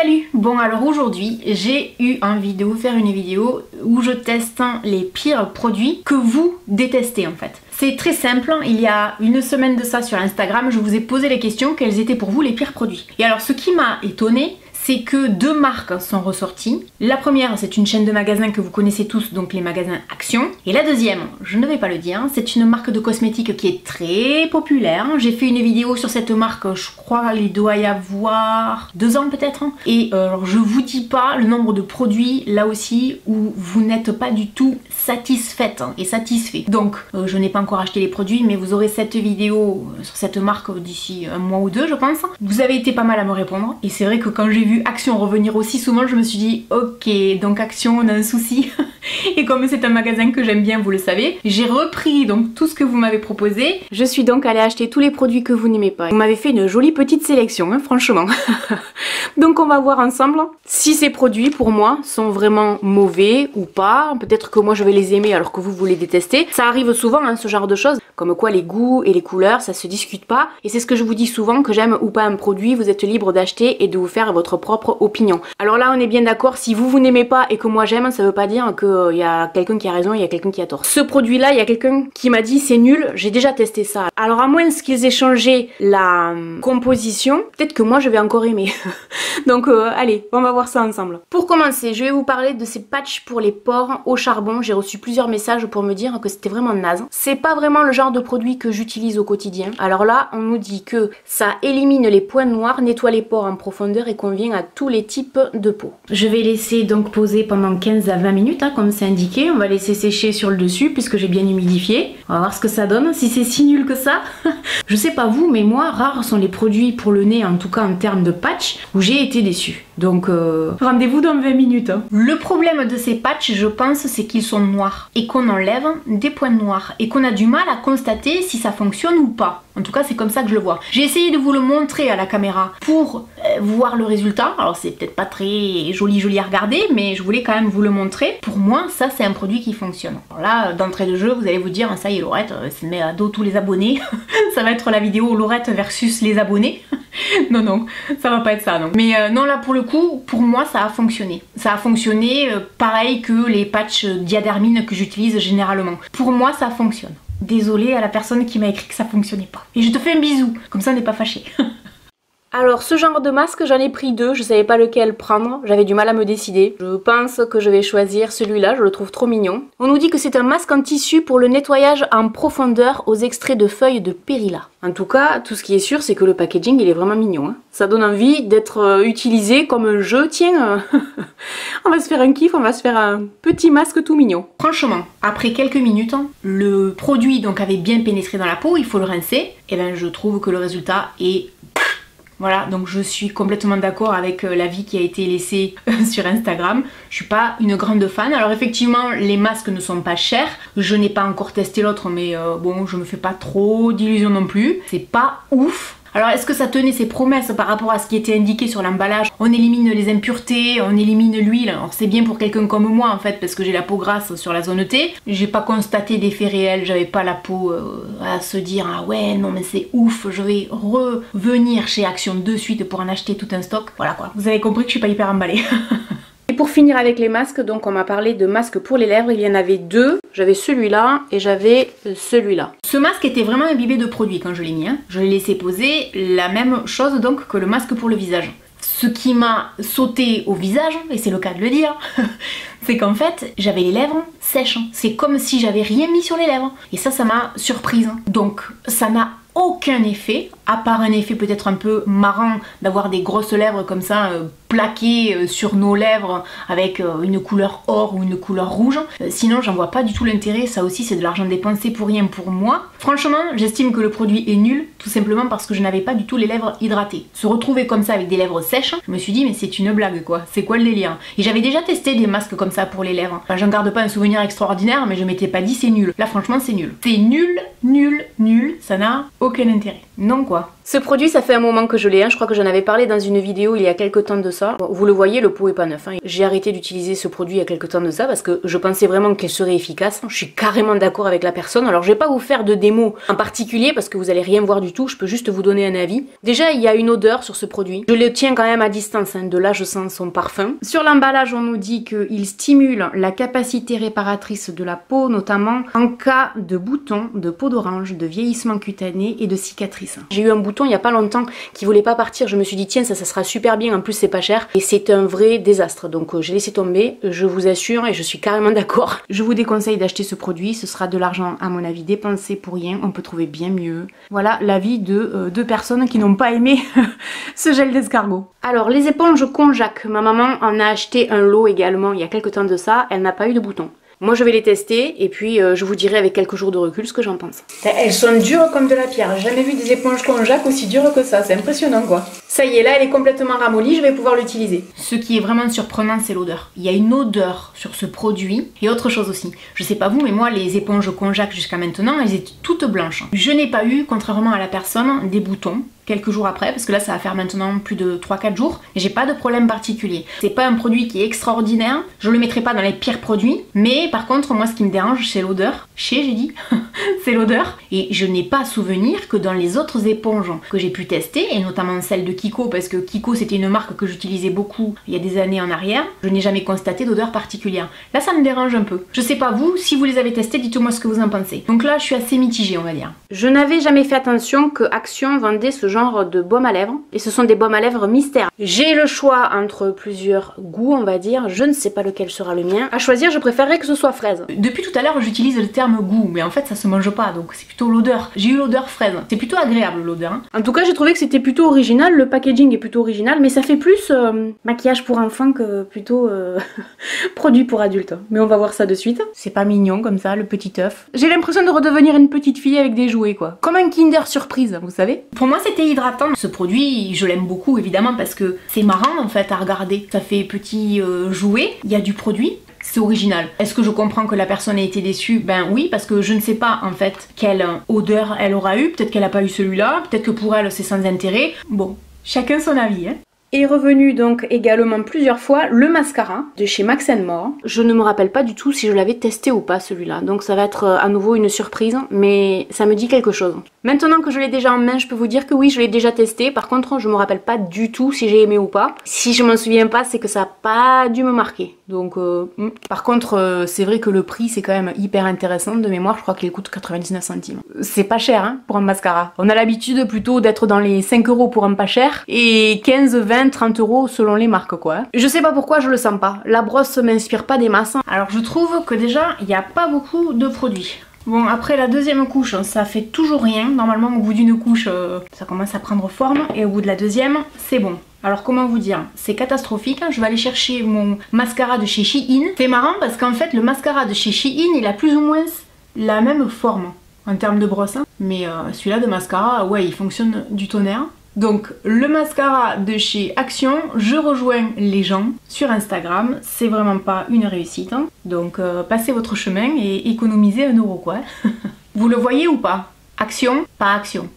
Salut! Bon alors aujourd'hui j'ai eu envie de vous faire une vidéo où je teste les pires produits que vous détestez en fait. C'est très simple, il y a une semaine de ça sur Instagram, je vous ai posé les questions quels étaient pour vous les pires produits. Et alors ce qui m'a étonnée, c'est que deux marques sont ressorties. La première, c'est une chaîne de magasins que vous connaissez tous, donc les magasins Action. Et la deuxième, je ne vais pas le dire, c'est une marque de cosmétiques qui est très populaire. J'ai fait une vidéo sur cette marque, je crois il doit y avoir 2 ans peut-être. Et alors je vous dis pas le nombre de produits là aussi où vous n'êtes pas du tout satisfaite et satisfait. Donc je n'ai pas encore acheté les produits, mais vous aurez cette vidéo sur cette marque d'ici un mois ou deux je pense. Vous avez été pas mal à me répondre et c'est vrai que quand j'ai vu Action revenir aussi souvent, je me suis dit ok, donc Action on a un souci. Et comme c'est un magasin que j'aime bien, vous le savez, j'ai repris donc tout ce que vous m'avez proposé. Je suis donc allée acheter tous les produits que vous n'aimez pas. Vous m'avez fait une jolie petite sélection, hein, franchement. Donc on va voir ensemble si ces produits pour moi sont vraiment mauvais ou pas. Peut-être que moi je vais les aimer alors que vous les détestez. Ça arrive souvent hein, ce genre de choses. Comme quoi les goûts et les couleurs ça se discute pas. Et c'est ce que je vous dis souvent, que j'aime ou pas un produit, vous êtes libre d'acheter et de vous faire votre propre opinion. Alors là on est bien d'accord, si vous n'aimez pas et que moi j'aime, ça veut pas dire qu'il y a quelqu'un qui a raison et il y a quelqu'un qui a tort. Ce produit là, il y a quelqu'un qui m'a dit c'est nul, j'ai déjà testé ça. Alors à moins qu'ils aient changé la composition, peut-être que moi je vais encore aimer. Donc allez, on va voir ça ensemble. Pour commencer, je vais vous parler de ces patchs pour les pores au charbon. J'ai reçu plusieurs messages pour me dire que c'était vraiment naze. C'est pas vraiment le genre de produit que j'utilise au quotidien. Alors là, on nous dit que ça élimine les points noirs, nettoie les pores en profondeur et convient à tous les types de peau. Je vais laisser donc poser pendant 15 à 20 minutes, hein, comme c'est indiqué. On va laisser sécher sur le dessus puisque j'ai bien humidifié. On va voir ce que ça donne, si c'est si nul que ça. Je sais pas vous, mais moi, rares sont les produits pour le nez, en tout cas en termes de patch, où j'ai été déçue. Donc rendez-vous dans 20 minutes. Hein. Le problème de ces patchs, je pense, c'est qu'ils sont noirs et qu'on enlève des points noirs et qu'on a du mal à constater si ça fonctionne ou pas. En tout cas, c'est comme ça que je le vois. J'ai essayé de vous le montrer à la caméra pour voir le résultat. Alors c'est peut-être pas très joli à regarder, mais je voulais quand même vous le montrer. Pour moi, ça c'est un produit qui fonctionne. Alors là, d'entrée de jeu, vous allez vous dire, ça y est Laurette, se met à dos tous les abonnés. Ça va être la vidéo Laurette versus les abonnés. Non, ça va pas être ça non. Mais non, là pour le coup, pour moi ça a fonctionné. Ça a fonctionné pareil que les patchs Diadermine que j'utilise généralement. Pour moi ça fonctionne. Désolée à la personne qui m'a écrit que ça fonctionnait pas. Et je te fais un bisou, comme ça on n'est pas fâché. Alors ce genre de masque j'en ai pris 2, je savais pas lequel prendre, j'avais du mal à me décider. Je pense que je vais choisir celui-là, je le trouve trop mignon. On nous dit que c'est un masque en tissu pour le nettoyage en profondeur aux extraits de feuilles de périlla. En tout cas, tout ce qui est sûr c'est que le packaging il est vraiment mignon. Hein. Ça donne envie d'être utilisé comme un jeu, tiens. On va se faire un kiff, on va se faire un petit masque tout mignon. Franchement, après quelques minutes, le produit donc avait bien pénétré dans la peau, il faut le rincer. Et ben je trouve que le résultat est... Voilà, donc je suis complètement d'accord avec l'avis qui a été laissé sur Instagram. Je suis pas une grande fan. Alors effectivement, les masques ne sont pas chers. Je n'ai pas encore testé l'autre, mais bon, je me fais pas trop d'illusions non plus. C'est pas ouf. Alors est-ce que ça tenait ses promesses par rapport à ce qui était indiqué sur l'emballage? On élimine les impuretés, on élimine l'huile. Alors c'est bien pour quelqu'un comme moi en fait parce que j'ai la peau grasse sur la zone T. J'ai pas constaté d'effet réel, j'avais pas la peau à se dire ah ouais non mais c'est ouf, je vais revenir chez Action de suite pour en acheter tout un stock. Voilà quoi, vous avez compris que je suis pas hyper emballée. Et pour finir avec les masques, donc on m'a parlé de masques pour les lèvres, il y en avait 2. J'avais celui-là et j'avais celui-là. Ce masque était vraiment imbibé de produit quand je l'ai mis. Hein. Je l'ai laissé poser, la même chose donc que le masque pour le visage. Ce qui m'a sauté au visage, et c'est le cas de le dire, c'est qu'en fait j'avais les lèvres sèches. C'est comme si j'avais rien mis sur les lèvres. Et ça m'a surprise. Donc ça n'a aucun effet, à part un effet peut-être un peu marrant d'avoir des grosses lèvres comme ça plaquées sur nos lèvres avec une couleur or ou une couleur rouge. Sinon j'en vois pas du tout l'intérêt, ça aussi c'est de l'argent dépensé pour rien pour moi. Franchement j'estime que le produit est nul, tout simplement parce que je n'avais pas du tout les lèvres hydratées. Se retrouver comme ça avec des lèvres sèches, je me suis dit mais c'est une blague quoi, c'est quoi le délire? Et j'avais déjà testé des masques comme ça pour les lèvres. Enfin, j'en garde pas un souvenir extraordinaire mais je m'étais pas dit c'est nul. Là franchement c'est nul. C'est nul, ça n'a aucun intérêt. Non quoi. quoi. Ce produit, ça fait un moment que je l'ai, je crois que j'en avais parlé dans une vidéo il y a quelques temps de ça. Bon, vous le voyez, le pot est pas neuf. J'ai arrêté d'utiliser ce produit il y a quelques temps de ça parce que je pensais vraiment qu'il serait efficace. Je suis carrément d'accord avec la personne. Alors je vais pas vous faire de démo en particulier parce que vous allez rien voir du tout. Je peux juste vous donner un avis. Déjà, il y a une odeur sur ce produit. Je le tiens quand même à distance. De là, je sens son parfum. Sur l'emballage, on nous dit qu'il stimule la capacité réparatrice de la peau, notamment en cas de boutons, de peau d'orange, de vieillissement cutané et de cicatrices. J'ai eu un bouton il y a pas longtemps qui voulait pas partir. Je me suis dit tiens, ça sera super bien. En plus, c'est pas cher et c'est un vrai désastre. Donc j'ai laissé tomber. Je vous assure et je suis carrément d'accord. Je vous déconseille d'acheter ce produit. Ce sera de l'argent à mon avis dépensé pour rien. On peut trouver bien mieux. Voilà l'avis de deux personnes qui n'ont pas aimé ce gel d'escargot. Alors les éponges Konjac, ma maman en a acheté un lot également il y a quelques temps de ça. Elle n'a pas eu de bouton. Moi je vais les tester et puis je vous dirai avec quelques jours de recul ce que j'en pense. Elles sont dures comme de la pierre. J'ai jamais vu des éponges Konjac aussi dures que ça. C'est impressionnant quoi. Ça y est, là elle est complètement ramollie, je vais pouvoir l'utiliser. Ce qui est vraiment surprenant, c'est l'odeur. Il y a une odeur sur ce produit et autre chose aussi. Je sais pas vous, mais moi les éponges Konjac jusqu'à maintenant, elles étaient toutes blanches. Je n'ai pas eu, contrairement à la personne, des boutons quelques jours après, parce que là ça va faire maintenant plus de 3-4 jours et j'ai pas de problème particulier. C'est pas un produit qui est extraordinaire, je le mettrai pas dans les pires produits, mais par contre moi ce qui me dérange c'est l'odeur. J'ai dit c'est l'odeur et je n'ai pas souvenir que dans les autres éponges que j'ai pu tester et notamment celle de Kiko, parce que Kiko c'était une marque que j'utilisais beaucoup il y a des années en arrière, je n'ai jamais constaté d'odeur particulière. Là ça me dérange un peu. Je sais pas vous, si vous les avez testés, dites-moi ce que vous en pensez. Donc là je suis assez mitigée on va dire. Je n'avais jamais fait attention que Action vendait ce genre de baume à lèvres et ce sont des baumes à lèvres mystères. J'ai le choix entre plusieurs goûts on va dire, je ne sais pas lequel sera le mien. À choisir je préférerais que ce soit fraise. Depuis tout à l'heure j'utilise le terme goût mais en fait ça se mange pas donc c'est plutôt l'odeur. J'ai eu l'odeur fraise, c'est plutôt agréable l'odeur. En tout cas j'ai trouvé que c'était plutôt original, le packaging est plutôt original mais ça fait plus maquillage pour enfants que plutôt produit pour adultes. Mais on va voir ça de suite. C'est pas mignon comme ça le petit œuf. J'ai l'impression de redevenir une petite fille avec des jouets quoi. Comme un Kinder Surprise vous savez. Pour moi c'était hydratant. Ce produit je l'aime beaucoup évidemment parce que c'est marrant en fait à regarder. Ça fait petit jouet, il y a du produit. C'est original. Est-ce que je comprends que la personne ait été déçue? Ben oui, parce que je ne sais pas en fait quelle odeur elle aura eu. Peut-être qu'elle n'a pas eu celui-là, peut-être que pour elle c'est sans intérêt. Bon, chacun son avis hein. Est revenu donc également plusieurs fois le mascara de chez Max More. Je ne me rappelle pas du tout si je l'avais testé ou pas celui-là, donc ça va être à nouveau une surprise, mais ça me dit quelque chose. Maintenant que je l'ai déjà en main, je peux vous dire que oui, je l'ai déjà testé. Par contre, je me rappelle pas du tout si j'ai aimé ou pas. Si je m'en souviens pas, c'est que ça a pas dû me marquer. Donc, par contre, c'est vrai que le prix c'est quand même hyper intéressant. De mémoire, je crois qu'il coûte 99 centimes. C'est pas cher hein, pour un mascara. On a l'habitude plutôt d'être dans les 5 € pour un pas cher et 15, 20, 30 € selon les marques quoi. Je sais pas pourquoi je le sens pas. La brosse m'inspire pas des masses. Alors je trouve que déjà il n'y a pas beaucoup de produits. Bon après la deuxième couche ça fait toujours rien. Normalement au bout d'une couche ça commence à prendre forme et au bout de la deuxième c'est bon. Alors comment vous dire, c'est catastrophique, je vais aller chercher mon mascara de chez Shein. C'est marrant parce qu'en fait le mascara de chez Shein il a plus ou moins la même forme en termes de brosse. Mais celui-là de mascara, ouais il fonctionne du tonnerre. Donc le mascara de chez Action, je rejoins les gens sur Instagram, c'est vraiment pas une réussite. Hein. Donc passez votre chemin et économisez 1 € quoi. Vous le voyez ou pas? Action, pas Action.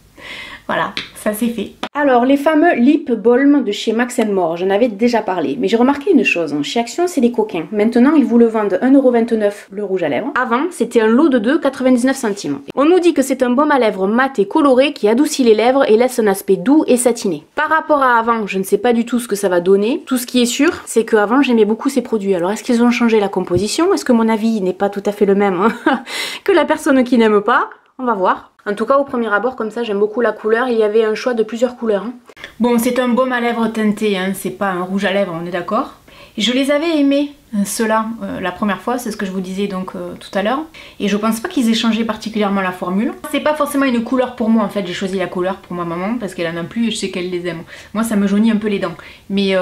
Voilà, ça c'est fait. Alors les fameux lip balm de chez Max More, j'en avais déjà parlé, mais j'ai remarqué une chose, chez Action c'est des coquins. Maintenant ils vous le vendent 1,29 € le rouge à lèvres. Avant c'était un lot de 2, 99 centimes. On nous dit que c'est un baume à lèvres mat et coloré qui adoucit les lèvres et laisse un aspect doux et satiné. Par rapport à avant, je ne sais pas du tout ce que ça va donner. Tout ce qui est sûr, c'est qu'avant j'aimais beaucoup ces produits. Alors est-ce qu'ils ont changé la composition? Est-ce que mon avis n'est pas tout à fait le même hein que la personne qui n'aime pas? On va voir. En tout cas au premier abord comme ça j'aime beaucoup la couleur, il y avait un choix de plusieurs couleurs. Hein. Bon c'est un baume à lèvres teinté, hein. C'est pas un rouge à lèvres on est d'accord. Je les avais aimés ceux-là la première fois, c'est ce que je vous disais donc tout à l'heure. Et je pense pas qu'ils aient changé particulièrement la formule. C'est pas forcément une couleur pour moi en fait, j'ai choisi la couleur pour ma maman parce qu'elle en a plus et je sais qu'elle les aime. Moi ça me jaunit un peu les dents. Mais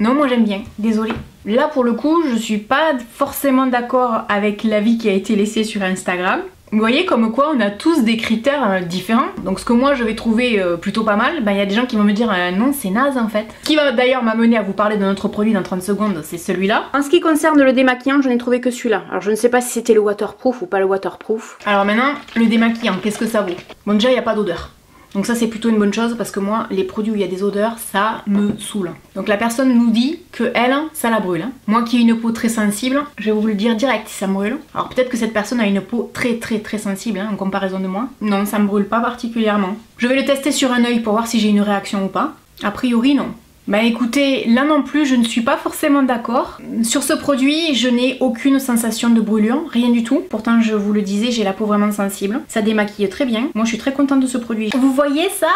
non moi j'aime bien, désolée. Là pour le coup je suis pas forcément d'accord avec l'avis qui a été laissé sur Instagram. Vous voyez comme quoi on a tous des critères différents. Donc ce que moi je vais trouver plutôt pas mal, il y a des gens qui vont me dire non c'est naze en fait. Ce qui va d'ailleurs m'amener à vous parler de notre produit dans 30 secondes, c'est celui-là. En ce qui concerne le démaquillant, je n'ai trouvé que celui-là. Alors je ne sais pas si c'était le waterproof ou pas le waterproof. Alors maintenant, le démaquillant, qu'est-ce que ça vaut? Bon déjà il n'y a pas d'odeur. Donc ça c'est plutôt une bonne chose parce que moi les produits où il y a des odeurs ça me saoule. Donc la personne nous dit que elle ça la brûle. Moi qui ai une peau très sensible, je vais vous le dire direct si ça me brûle. Alors peut-être que cette personne a une peau très sensible en comparaison de moi. Non, ça me brûle pas particulièrement. Je vais le tester sur un œil pour voir si j'ai une réaction ou pas. A priori non. Bah écoutez, là non plus je ne suis pas forcément d'accord. Sur ce produit je n'ai aucune sensation de brûlure, rien du tout. Pourtant je vous le disais, j'ai la peau vraiment sensible. Ça démaquille très bien. Moi je suis très contente de ce produit. Vous voyez ça?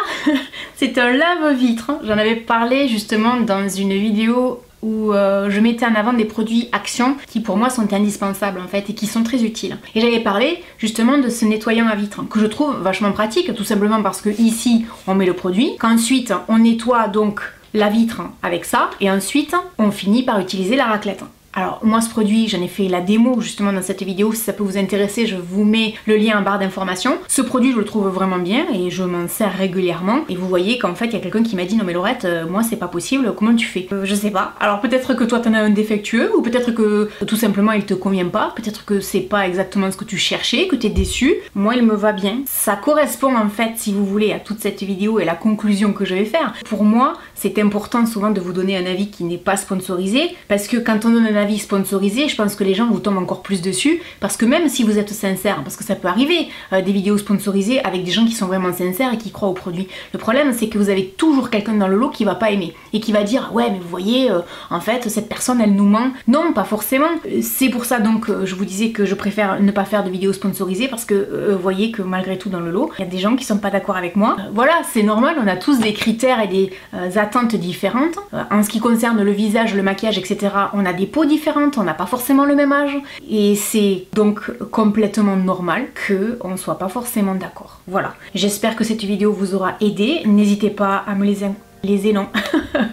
C'est un lave-vitre. J'en avais parlé justement dans une vidéo où je mettais en avant des produits Action qui pour moi sont indispensables en fait et qui sont très utiles. Et j'avais parlé justement de ce nettoyant à vitre que je trouve vachement pratique, tout simplement parce que ici on met le produit, qu'ensuite on nettoie donc la vitre avec ça et ensuite on finit par utiliser la raclette. Alors moi ce produit, j'en ai fait la démo justement dans cette vidéo, si ça peut vous intéresser, je vous mets le lien en barre d'informations. Ce produit je le trouve vraiment bien et je m'en sers régulièrement. Et vous voyez qu'en fait il y a quelqu'un qui m'a dit non mais Laurette, moi c'est pas possible, comment tu fais? Je sais pas. Alors peut-être que toi t'en as un défectueux ou peut-être que tout simplement il te convient pas, peut-être que c'est pas exactement ce que tu cherchais, que t'es déçu. Moi il me va bien. Ça correspond en fait si vous voulez à toute cette vidéo et la conclusion que je vais faire. Pour moi c'est important souvent de vous donner un avis qui n'est pas sponsorisé parce que quand on donne un avis sponsorisé, je pense que les gens vous tombent encore plus dessus parce que même si vous êtes sincère, parce que ça peut arriver des vidéos sponsorisées avec des gens qui sont vraiment sincères et qui croient au produit, le problème c'est que vous avez toujours quelqu'un dans le lot qui va pas aimer et qui va dire ouais mais vous voyez en fait cette personne elle nous ment. Non, pas forcément. C'est pour ça donc je vous disais que je préfère ne pas faire de vidéos sponsorisées parce que vous voyez que malgré tout dans le lot il y a des gens qui sont pas d'accord avec moi. Voilà, c'est normal, on a tous des critères et des attentes différentes. En ce qui concerne le visage, le maquillage etc, on a des peaux différentes, on n'a pas forcément le même âge et c'est donc complètement normal qu'on ne soit pas forcément d'accord. Voilà, j'espère que cette vidéo vous aura aidé. N'hésitez pas à me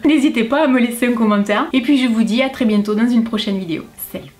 N'hésitez pas à me laisser un commentaire et puis je vous dis à très bientôt dans une prochaine vidéo. Salut.